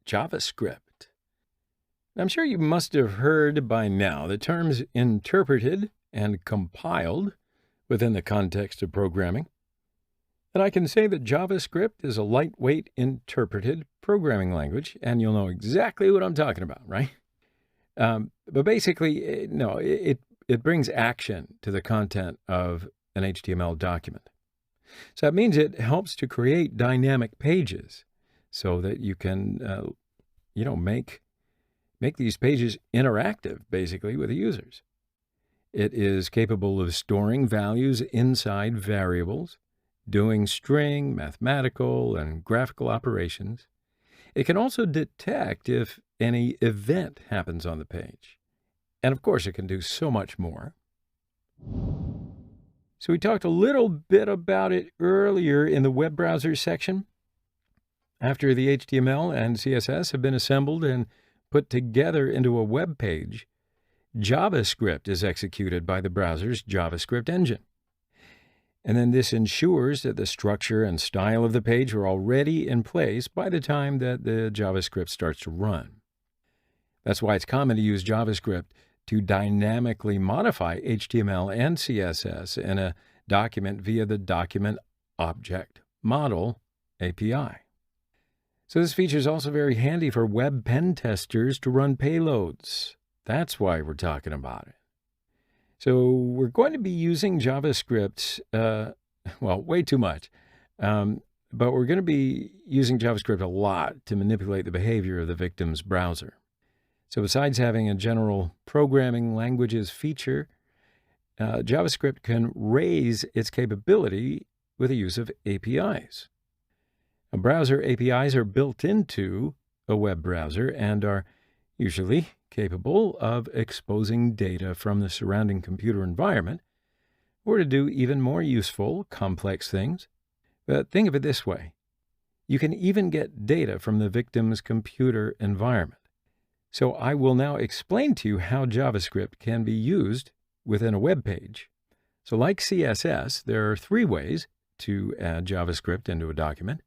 JavaScript. I'm sure you must have heard by now the terms interpreted and compiled within the context of programming. And I can say that JavaScript is a lightweight interpreted programming language, and you'll know exactly what I'm talking about, right? But basically, no, it brings action to the content of an HTML document. So that means it helps to create dynamic pages so that you can, make these pages interactive, basically, with the users. It is capable of storing values inside variables, doing string, mathematical, and graphical operations. It can also detect if any event happens on the page. And of course, it can do so much more. So we talked a little bit about it earlier in the web browser section. After the HTML and CSS have been assembled and put together into a web page, JavaScript is executed by the browser's JavaScript engine. And then this ensures that the structure and style of the page are already in place by the time that the JavaScript starts to run. That's why it's common to use JavaScript to dynamically modify HTML and CSS in a document via the Document Object Model API. So this feature is also very handy for web pen testers to run payloads. That's why we're talking about it. So we're going to be using JavaScript, way too much. But we're going to be using JavaScript a lot to manipulate the behavior of the victim's browser. So besides having a general programming languages feature, JavaScript can raise its capability with the use of APIs. Now, browser APIs are built into a web browser and are usually capable of exposing data from the surrounding computer environment, or to do even more useful, complex things. But think of it this way. You can even get data from the victim's computer environment. So I will now explain to you how JavaScript can be used within a web page. So like CSS, there are 3 ways to add JavaScript into a document.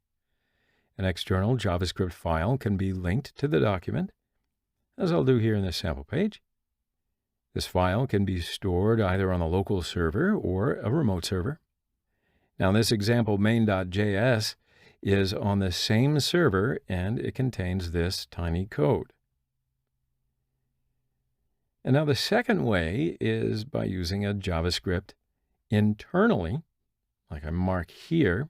An external JavaScript file can be linked to the document, as I'll do here in this sample page. This file can be stored either on a local server or a remote server. Now, this example main.js is on the same server, and it contains this tiny code. And now the second way is by using a JavaScript internally, like I mark here.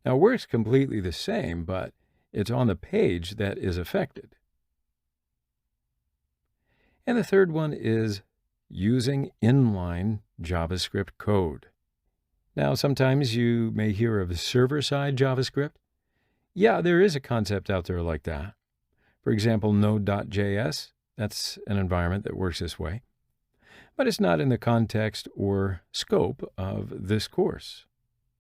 Now, it works completely the same, but it's on the page that is affected. And the third one is using inline JavaScript code. Now, sometimes you may hear of server-side JavaScript. Yeah, there is a concept out there like that. For example, Node.js, that's an environment that works this way. But it's not in the context or scope of this course.